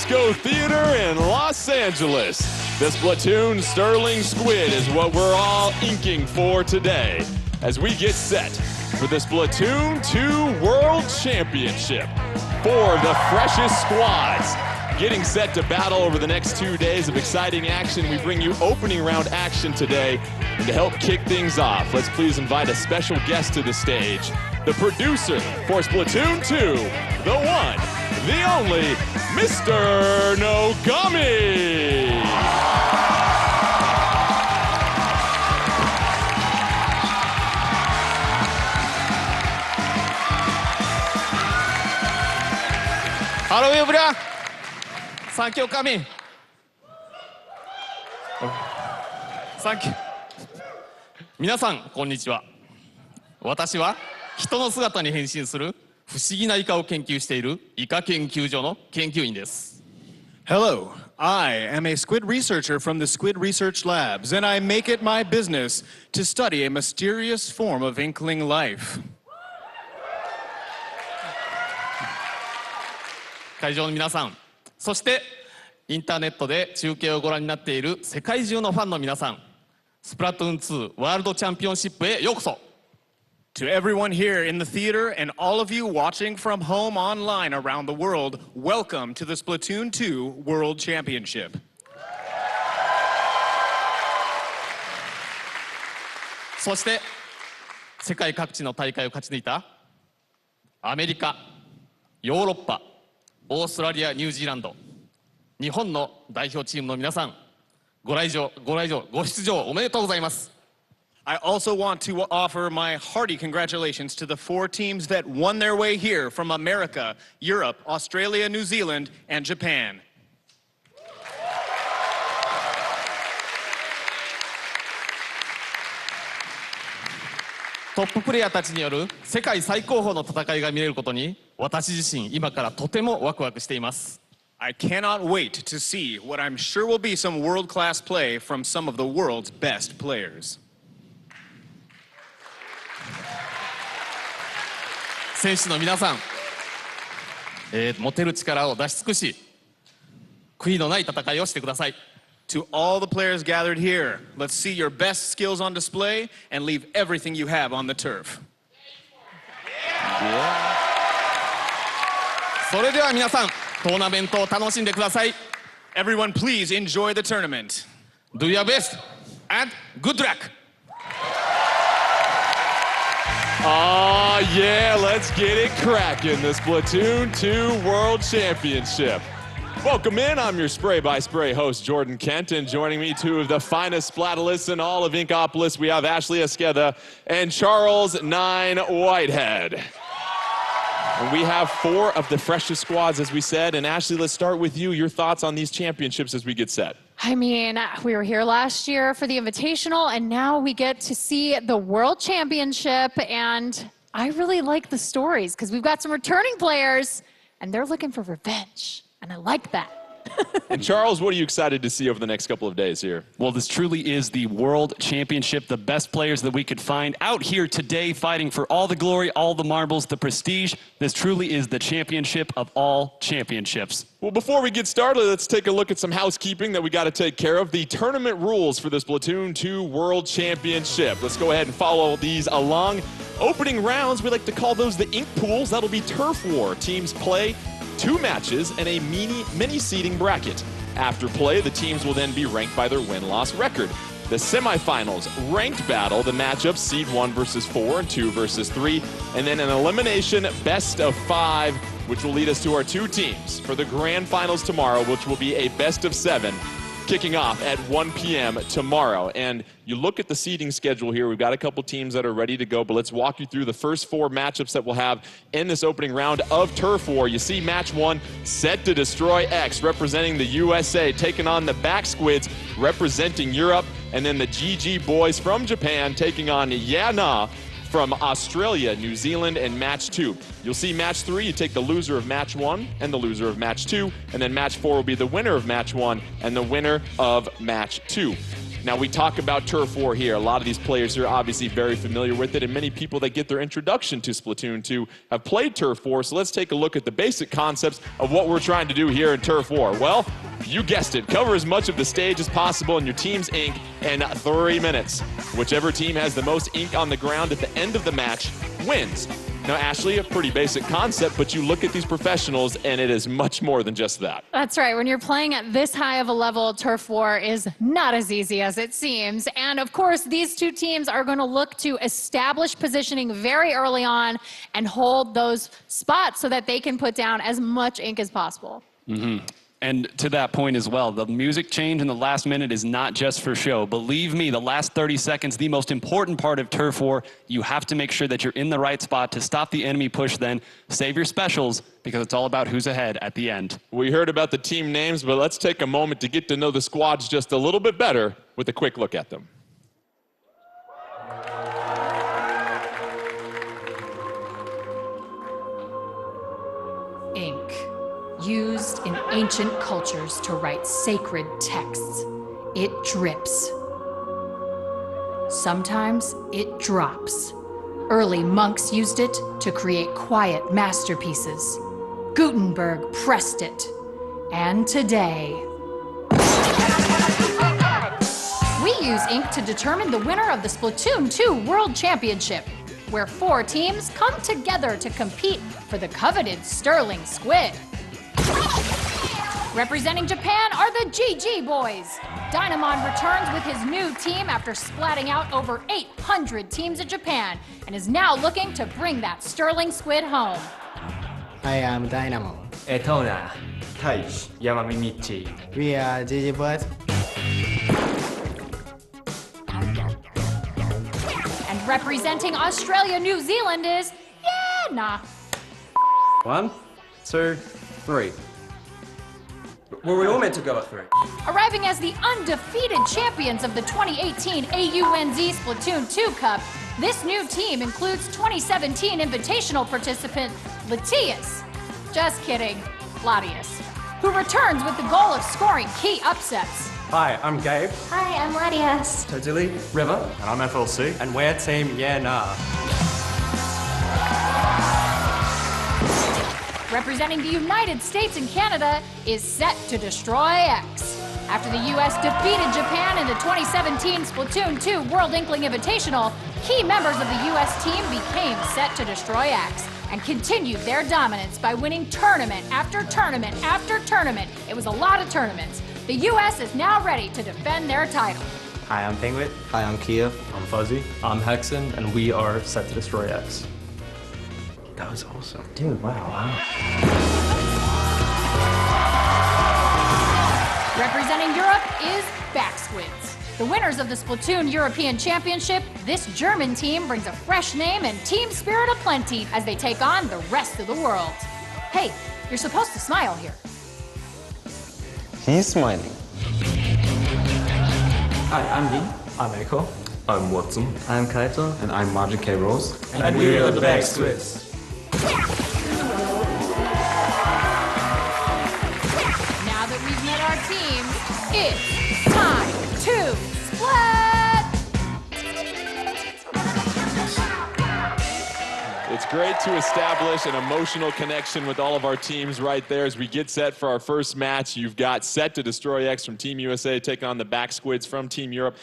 Disco Theater in Los Angeles. The Splatoon Sterling Squid is what we're all inking for today as we get set for the Splatoon 2 World Championship. 4 of the freshest squads getting set to battle over the next 2 days of exciting action. We bring you opening round action today. And to help kick things off, let's please invite a special guest to the stage. The producer for Splatoon 2, the one, the only, Mr. Nogami! Hello, everyone. Thank you for coming. Thank you. 皆さん、こんにちは。私は人の姿に変身する不思議なイカを研究しているイカ研究所の研究員です。Hello, I am a squid researcher from the Squid Research Labs, and I make it my business to study a mysterious form of inkling life. 会場の皆さん、そしてインターネットで中継をご覧になっている世界中のファンの皆さん、スプラトゥーン2ワールドチャンピオンシップへようこそ。To everyone here in the theater and all of you watching from home online around the world, welcome to the Splatoon 2 World Championship. そして世界各地の大会を勝ち抜いたアメリカ、ヨーロッパ、オーストラリア、ニュージーランド、日本の代表チームの皆さん、ご出場おめでとうございます。I also want to offer my hearty congratulations to the 4 teams that won their way here from America, Europe, Australia, New Zealand, and Japan. トッププレイヤーたちによる世界最高峰の戦いが見れることに私自身今からとてもワクワクしています。I cannot wait to see what I'm sure will be some world-class play from some of the world's best players. 選手の皆さん、持てる力を出し尽くし、悔いのない戦いをしてください。To all the players gathered here, let's see your best skills on display and leave everything you have on the turf. それでは皆さん、トーナメントを楽しんでください。Everyone, please enjoy the tournament. Do your best and good luck! Oh yeah, let's get it cracking. The Splatoon 2 World Championship. Welcome in, I'm your spray-by-spray host, Jordan Kent, and joining me, 2 of the finest Splatalists in all of Inkopolis, we have Ashley Esqueda and Charles 9 Whitehead. And we have 4 of the freshest squads, as we said, and Ashley, let's start with you. Your thoughts on these championships as we get set. I mean, we were here last year for the Invitational, and now we get to see the World Championship, and I really like the stories, because we've got some returning players, and they're looking for revenge, and I like that. And Charles, what are you excited to see over the next couple of days here? Well, this truly is the World Championship, the best players that we could find out here today fighting for all the glory, all the marbles, the prestige. This truly is the championship of all championships. Well, before we get started, let's take a look at some housekeeping that we got to take care of. The tournament rules for the Splatoon 2 World Championship. Let's go ahead and follow these along. Opening rounds, we like to call those the ink pools. That'll be turf war. Teams play 2 matches and a mini seeding bracket. After play, the teams will then be ranked by their win-loss record. The semifinals, ranked battle, the matchups seed 1 versus 4 and 2 versus 3, and then an elimination best of 5, which will lead us to our 2 teams for the grand finals tomorrow, which will be a best of 7. Kicking off at 1 p.m. tomorrow. And you look at the seeding schedule here, we've got a couple teams that are ready to go, but let's walk you through the first 4 matchups that we'll have in this opening round of Turf War. You see match 1, SetToDestroyX representing the USA, taking on the Backsquids representing Europe, and then the GG Boys from Japan taking on Yana from Australia, New Zealand, and match 2. You'll see match 3, you take the loser of match 1 and the loser of match 2, and then match 4 will be the winner of match 1 and the winner of match 2. Now, we talk about Turf War here. A lot of these players are obviously very familiar with it, and many people that get their introduction to Splatoon 2 have played Turf War, so let's take a look at the basic concepts of what we're trying to do here in Turf War. Well, you guessed it. Cover as much of the stage as possible in your team's ink in 3 minutes. Whichever team has the most ink on the ground at the end of the match wins. Now, Ashley, a pretty basic concept, but you look at these professionals and it is much more than just that. That's right. When you're playing at this high of a level, Turf War is not as easy as it seems. And of course, these two teams are going to look to establish positioning very early on and hold those spots so that they can put down as much ink as possible. And to that point as well, the music change in the last minute is not just for show. Believe me, the last 30 seconds, the most important part of Turf War. You have to make sure that you're in the right spot to stop the enemy push, then save your specials, because it's all about who's ahead at the end. We heard about the team names, but let's take a moment to get to know the squads just a little bit better with a quick look at them. Ink. Used in ancient cultures to write sacred texts. It drips. Sometimes it drops. Early monks used it to create quiet masterpieces. Gutenberg pressed it. And today, we use ink to determine the winner of the Splatoon 2 World Championship, where 4 teams come together to compete for the coveted Sterling Squid. Representing Japan are the GG Boys. Dynamon returns with his new team after splatting out over 800 teams in Japan and is now looking to bring that Sterling Squid home. I am Dynamo. Etona, Taish, Yamamichi. We are GG Boys. And representing Australia, New Zealand is, yeah, nah. 1, 2, 3. Were we all meant to go at 3? Arriving as the undefeated champions of the 2018 AUNZ Splatoon 2 Cup, this new team includes 2017 Invitational participant Latias. Just kidding, Latias, who returns with the goal of scoring key upsets. Hi, I'm Gabe. Hi, I'm Latias. Totally, River. And I'm FLC. And we're Team Yeah Nah. Representing the United States and Canada is SetToDestroyX. After the US defeated Japan in the 2017 Splatoon 2 World Inkling Invitational, key members of the US team became SetToDestroyX and continued their dominance by winning tournament after tournament after tournament. It was a lot of tournaments. The US is now ready to defend their title. Hi, I'm Penguin. Hi, I'm Kia. I'm Fuzzy. I'm Hexen, and we are SetToDestroyX. That was awesome. Dude, wow. Representing Europe is Backsquids. The winners of the Splatoon European Championship, this German team brings a fresh name and team spirit aplenty as they take on the rest of the world. Hey, you're supposed to smile here. He's smiling. Hi, I'm Dean. I'm Eiko. I'm Watson. I'm Kaito. And I'm Magic K. Rose. And we are the Backsquids. Now that we've met our teams, it's time to split! It's great to establish an emotional connection with all of our teams right there as we get set for our first match. You've got SetToDestroyX from Team USA taking on the Backsquids from Team Europe.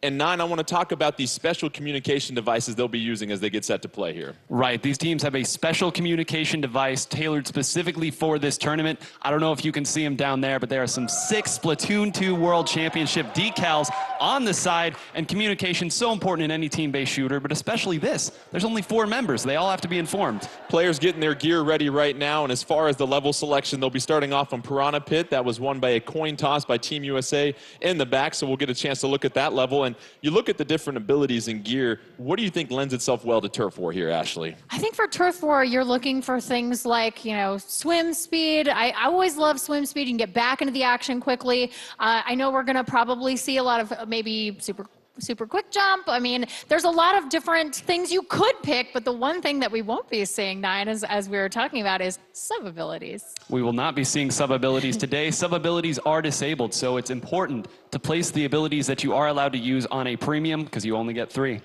And 9, I want to talk about these special communication devices they'll be using as they get set to play here. Right, these teams have a special communication device tailored specifically for this tournament. I don't know if you can see them down there, but there are some 6 Splatoon 2 World Championship decals on the side, and communication so important in any team-based shooter, but especially this. There's only 4 members. They all have to be informed. Players getting their gear ready right now, and as far as the level selection, they'll be starting off on Piranha Pit. That was won by a coin toss by Team USA in the back, so we'll get a chance to look at that level. And you look at the different abilities in gear, what do you think lends itself well to Turf War here, Ashley? I think for Turf War, you're looking for things like, swim speed. I always love swim speed. You can get back into the action quickly. I know we're going to probably see a lot of maybe super super quick jump. I mean, there's a lot of different things you could pick, but the one thing that we won't be seeing, Nine, as we were talking about, is sub-abilities. We will not be seeing sub-abilities today. Sub-abilities are disabled, so it's important to place the abilities that you are allowed to use on a premium, because you only get 3.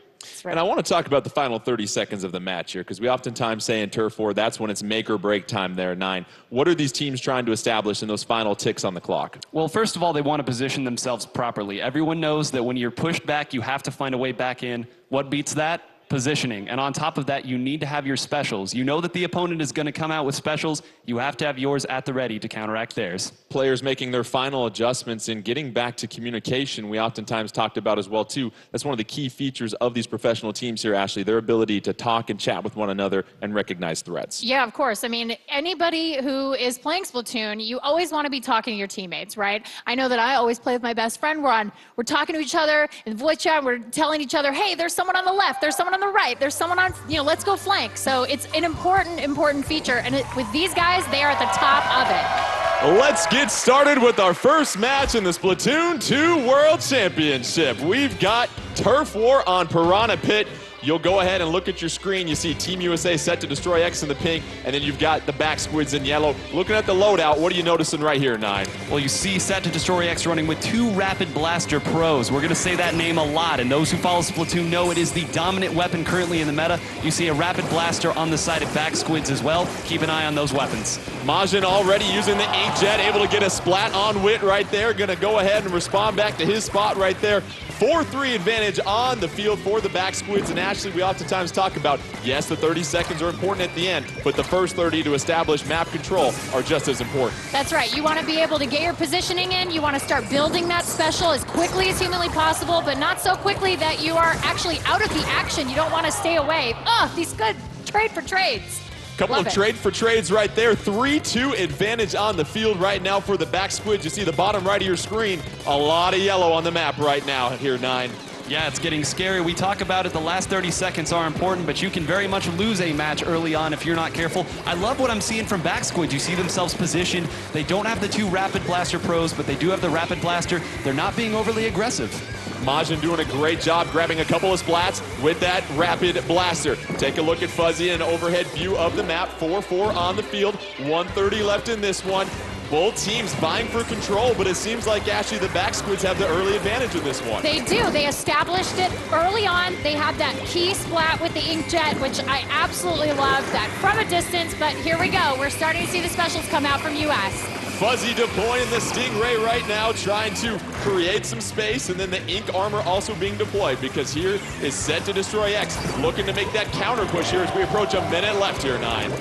Right. And I want to talk about the final 30 seconds of the match here, because we oftentimes say in Turf War, that's when it's make or break time there, 9. What are these teams trying to establish in those final ticks on the clock? Well, first of all, they want to position themselves properly. Everyone knows that when you're pushed back, you have to find a way back in. What beats that? Positioning. And on top of that, you need to have your specials. You know that the opponent is going to come out with specials. You have to have yours at the ready to counteract theirs. Players making their final adjustments and getting back to communication, we oftentimes talked about as well, too. That's one of the key features of these professional teams here, Ashley, their ability to talk and chat with one another and recognize threats. Yeah, of course. I mean, anybody who is playing Splatoon, you always want to be talking to your teammates, right? I know that I always play with my best friend. We're talking to each other in voice chat. We're telling each other, hey, there's someone on the left, there's someone on the right, there's someone on, let's go flank. So it's an important feature. And with these guys, they are at the top of it. Let's get started with our first match in the Splatoon 2 World Championship. We've got Turf War on Piranha Pit. You'll go ahead and look at your screen. You see Team USA SetToDestroyX in the pink, and then you've got the Backsquids in yellow. Looking at the loadout, what are you noticing right here, 9? Well, you see SetToDestroyX running with 2 Rapid Blaster Pros. We're going to say that name a lot, and those who follow Splatoon know it is the dominant weapon currently in the meta. You see a Rapid Blaster on the side of Backsquids as well. Keep an eye on those weapons. Majin already using the Inkjet, able to get a splat on Wit right there. Going to go ahead and respond back to his spot right there. 4-3 advantage on the field for the Backsquids. And Ashley, we oftentimes talk about, yes, the 30 seconds are important at the end, but the first 30 to establish map control are just as important. That's right. You want to be able to get your positioning in. You want to start building that special as quickly as humanly possible, but not so quickly that you are actually out of the action. You don't want to stay away. Oh, these good trade for trades. Couple of trade for trades right there. 3-2 advantage on the field right now for the Backsquids. You see the bottom right of your screen. A lot of yellow on the map right now here, 9. Yeah, it's getting scary. We talk about it. The last 30 seconds are important, but you can very much lose a match early on if you're not careful. I love what I'm seeing from Backsquids. You see themselves positioned. They don't have the 2 Rapid Blaster Pros, but they do have the Rapid Blaster. They're not being overly aggressive. Majin doing a great job grabbing a couple of splats with that Rapid Blaster. Take a look at Fuzzy, an overhead view of the map. 4-4 on the field. 1:30 left in this one. Both teams vying for control, but it seems like actually the Backsquids have the early advantage in this one. They do. They established it early on. They had that key splat with the Inkjet, which I absolutely love that from a distance, but here we go. We're starting to see the specials come out from US. Fuzzy deploying the Stingray right now, trying to create some space, and then the Ink Armor also being deployed, because here is SetToDestroyX looking to make that counter push here as we approach a minute left here, 9.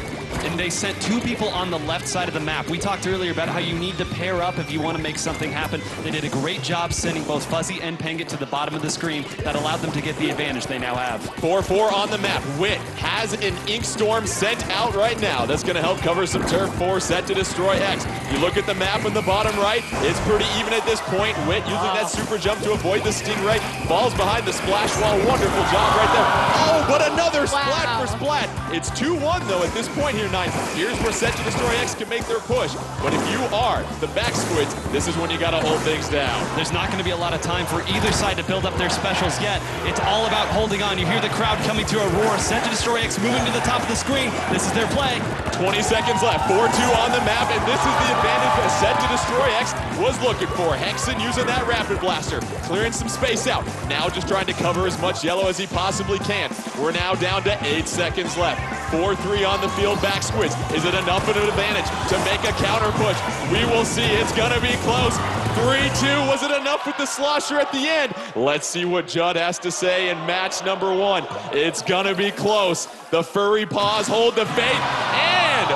And they sent 2 people on the left side of the map. We talked earlier about how you need to pair up if you want to make something happen. They did a great job sending both Fuzzy and Pengit to the bottom of the screen. That allowed them to get the advantage they now have. 4-4 on the map. Wit has an Ink Storm sent out right now. That's going to help cover some turf for SetToDestroyX. You look at the map in the bottom right, it's pretty even at this point. Wit using that super jump to avoid the Stingray. Falls behind the splash wall. Wonderful job right there. Oh, but another splat for splat. It's 2-1 though at this point here, 9. Here's where SetToDestroyX can make their push. But if you are the Backsquids, this is when you got to hold things down. There's not going to be a lot of time for either side to build up their specials yet. It's all about holding on. You hear the crowd coming to a roar. SetToDestroyX moving to the top of the screen. This is their play. 20 seconds left. 4-2 on the map, and this is the advantage that SetToDestroyX was looking for. Hexen using that Rapid Blaster, clearing some space out. Now just trying to cover as much yellow as he possibly can. We're now down to 8 seconds left. 4-3 on the field, Backsquids. Is it enough of an advantage to make a counter push? We will see. It's going to be close. 3-2. Was it enough with the slosher at the end? Let's see what Judd has to say in match number 1. It's going to be close. The furry paws hold the fate, and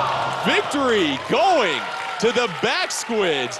victory going to the Backsquids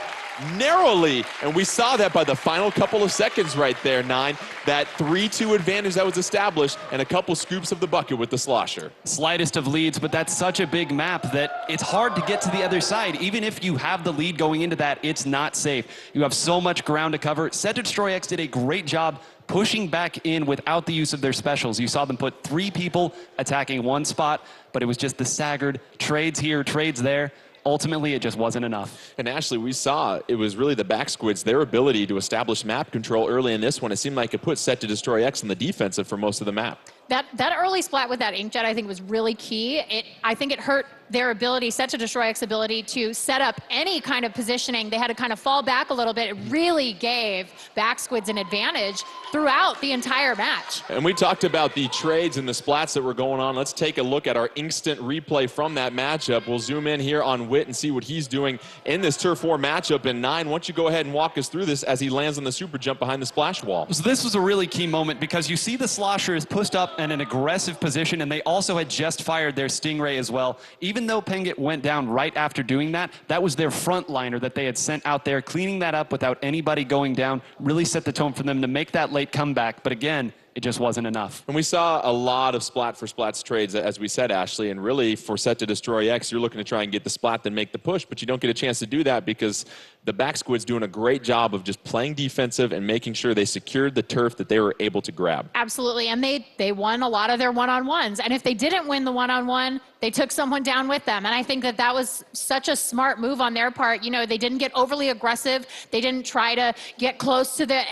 narrowly, and we saw that by the final couple of seconds right there, 9. That 3-2 advantage that was established, and a couple scoops of the bucket with the slosher. Slightest of leads, but that's such a big map that it's hard to get to the other side. Even if you have the lead going into that, it's not safe. You have so much ground to cover. SetToDestroyX did a great job pushing back in without the use of their specials. You saw them put 3 people attacking 1 spot, but it was just the staggered trades here, trades there. ultimately it just wasn't enough. And Ashley, we saw it was really the Backsquids, their ability to establish map control early in this one. It seemed like it put SetToDestroyX on the defensive for most of the map. That early splat with that inkjet, I think, was really key. I think it hurt their ability, SetToDestroyX's ability to set up any kind of positioning. They had to kind of fall back a little bit. It really gave Backsquids an advantage throughout the entire match. And we talked about the trades and the splats that were going on. Let's take a look at our instant replay from that matchup. We'll zoom in here on Wit and see what he's doing in this Turf War matchup. And 9, why don't you go ahead and walk us through this as he lands on the super jump behind the splash wall. So this was a really key moment because you see the Slosher is pushed up in an aggressive position, and they also had just fired their Stingray as well. Even though Pengit went down right after doing that, that was their frontliner that they had sent out there. Cleaning that up without anybody going down really set the tone for them to make that late comeback. But again, it just wasn't enough. And we saw a lot of splat for splats trades, as we said, Ashley, and really for SetToDestroyX, you're looking to try and get the splat, then make the push, but you don't get a chance to do that because the Backsquids doing a great job of just playing defensive and making sure they secured the turf that they were able to grab. Absolutely, and they won a lot of their one-on-ones, and if they didn't win the one-on-one, they took someone down with them, and I think that was such a smart move on their part. You know, they didn't get overly aggressive. They didn't try to get close to the,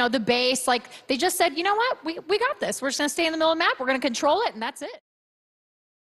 the base. Like, they just said, you know what, we got this. We're just going to stay in the middle of the map. We're going to control it, and that's it.